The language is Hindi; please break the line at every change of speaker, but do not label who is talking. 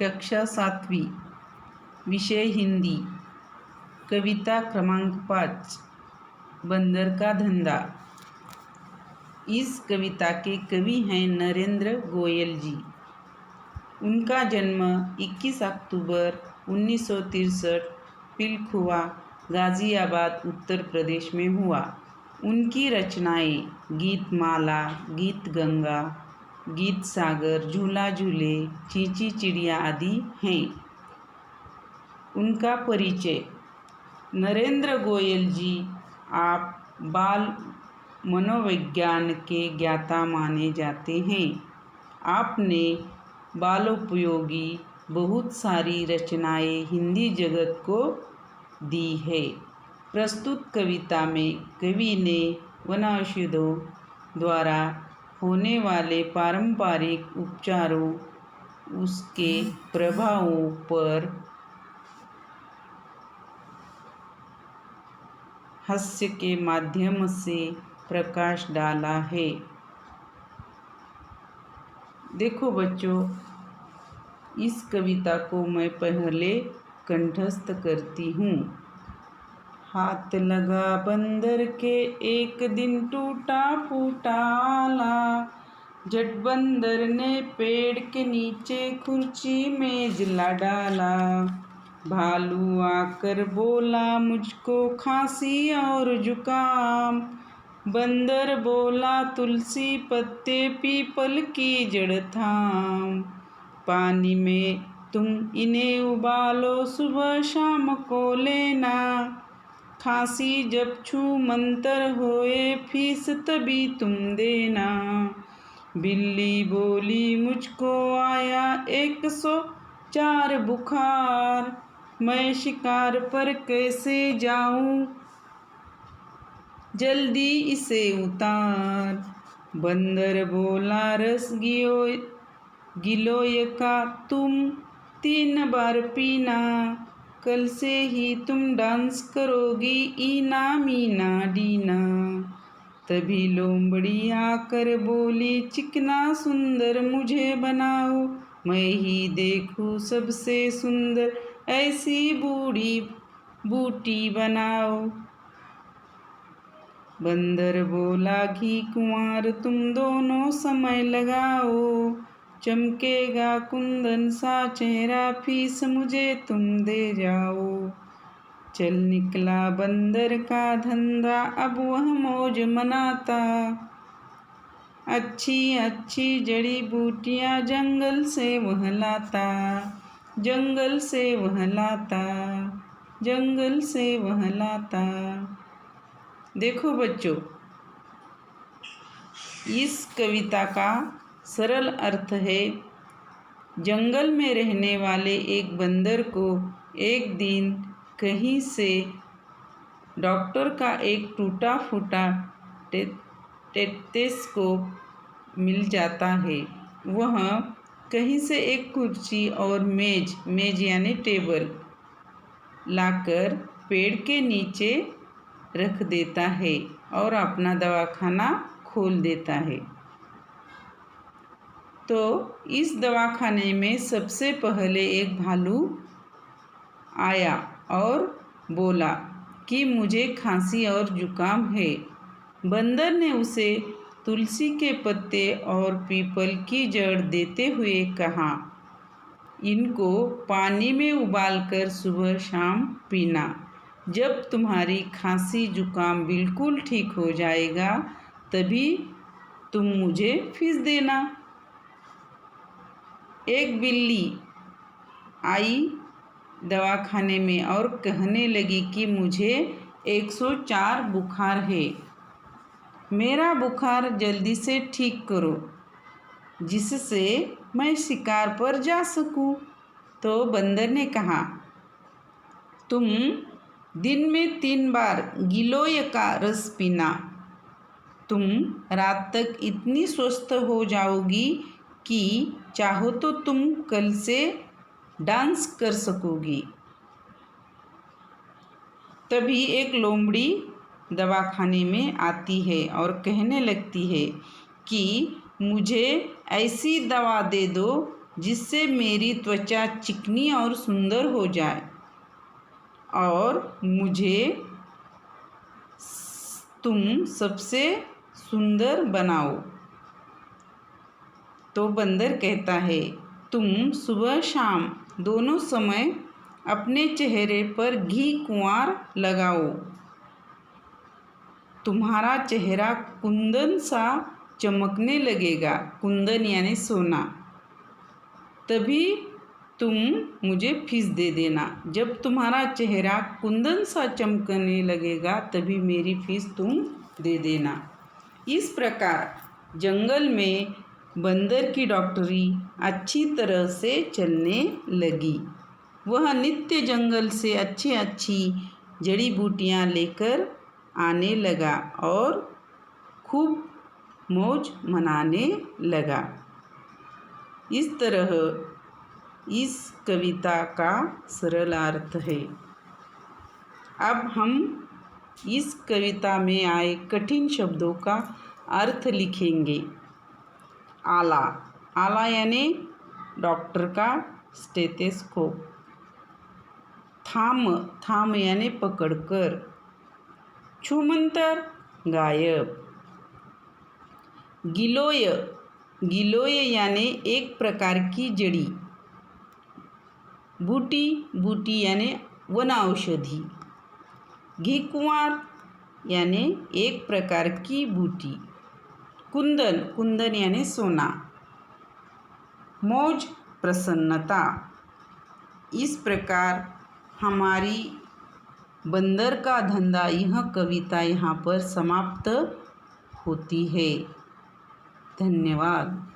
कक्षा 7वीं, विषय हिंदी। कविता क्रमांक 5, बंदर का धंधा। इस कविता के कवि हैं नरेंद्र गोयल जी। उनका जन्म 21 अक्टूबर 1963 पिलखुवा, गाज़ियाबाद, उत्तर प्रदेश में हुआ। उनकी रचनाएं गीतमाला, गीत गंगा, गीत सागर, झूला झूले, चींची चिड़िया आदि हैं। उनका परिचय। नरेंद्र गोयल जी आप बाल मनोविज्ञान के ज्ञाता माने जाते हैं। आपने बालोपयोगी बहुत सारी रचनाएं हिंदी जगत को दी है। प्रस्तुत कविता में कवि ने वनौषधियों द्वारा होने वाले पारंपरिक उपचारों, उसके प्रभावों पर हास्य के माध्यम से प्रकाश डाला है। देखो बच्चों, इस कविता को मैं पहले कंठस्थ करती हूँ। हाथ लगा बंदर के एक दिन टूटा फूटा आला, झट बंदर ने पेड़ के नीचे कुर्सी मेज ला डाला। भालू आकर बोला मुझको खांसी और जुकाम, बंदर बोला तुलसी पत्ते पीपल की जड़ थाम। पानी में तुम इन्हें उबालो सुबह शाम को लेना, खांसी जब छू मंतर होए फीस तभी तुम देना। बिल्ली बोली मुझको आया 104 बुखार, मैं शिकार पर कैसे जाऊं, जल्दी इसे उतार। बंदर बोला रस गिलोय का तुम 3 बार पीना, कल से ही तुम डांस करोगी ईना मीना डीना। तभी लोमड़ी आकर बोली चिकना सुंदर मुझे बनाओ, मैं ही देखूं सबसे सुंदर ऐसी बूढ़ी बूटी बनाओ। बंदर बोला घी कुंवर तुम दोनों समय लगाओ, चमकेगा कुंदन सा चेहरा फीस मुझे तुम दे जाओ। चल निकला बंदर का धंधा अब वह मौज मनाता, अच्छी अच्छी जड़ी बूटियां जंगल से वह लाता, जंगल से वह लाता, जंगल से वह लाता। देखो बच्चों, इस कविता का सरल अर्थ है, जंगल में रहने वाले एक बंदर को एक दिन कहीं से डॉक्टर का एक टूटा फूटा टेस्कोप मिल जाता है। वह कहीं से एक कुर्सी और मेज यानी टेबल लाकर पेड़ के नीचे रख देता है और अपना दवाखाना खोल देता है। तो इस दवाखाने में सबसे पहले एक भालू आया और बोला कि मुझे खांसी और जुकाम है। बंदर ने उसे तुलसी के पत्ते और पीपल की जड़ देते हुए कहा, इनको पानी में उबालकर सुबह शाम पीना, जब तुम्हारी खांसी जुकाम बिल्कुल ठीक हो जाएगा तभी तुम मुझे फीस देना। एक बिल्ली आई दवाखाने में और कहने लगी कि मुझे 104 बुखार है, मेरा बुखार जल्दी से ठीक करो जिससे मैं शिकार पर जा सकूं। तो बंदर ने कहा, तुम दिन में 3 बार गिलोय का रस पीना, तुम रात तक इतनी स्वस्थ हो जाओगी कि चाहो तो तुम कल से डांस कर सकोगी। तभी एक लोमड़ी दवाखाने में आती है और कहने लगती है कि मुझे ऐसी दवा दे दो जिससे मेरी त्वचा चिकनी और सुंदर हो जाए और मुझे तुम सबसे सुंदर बनाओ। तो बंदर कहता है, तुम सुबह शाम दोनों समय अपने चेहरे पर घी कुंवार लगाओ। तुम्हारा चेहरा कुंदन सा चमकने लगेगा। कुंदन यानी सोना। तभी तुम मुझे फीस दे देना। जब तुम्हारा चेहरा कुंदन सा चमकने लगेगा तभी मेरी फीस तुम दे देना। इस प्रकार जंगल में बंदर की डॉक्टरी अच्छी तरह से चलने लगी। वह नित्य जंगल से अच्छी जड़ी बूटियाँ लेकर आने लगा और खूब मौज मनाने लगा। इस तरह इस कविता का सरल अर्थ है। अब हम इस कविता में आए कठिन शब्दों का अर्थ लिखेंगे। आला, आला यानी डॉक्टर का स्टेथोस्कोप। थाम, थाम यानी पकड़कर। छूमंतर, गायब। गिलोय, गिलोय यानी एक प्रकार की जड़ी। बूटी, बूटी यानी वन औषधि। घीकुंवार यानी एक प्रकार की बूटी। कुंदन, कुंदन यानी सोना। मौज, प्रसन्नता। इस प्रकार हमारी बंदर का धंधा यह कविता यहाँ पर समाप्त होती है। धन्यवाद।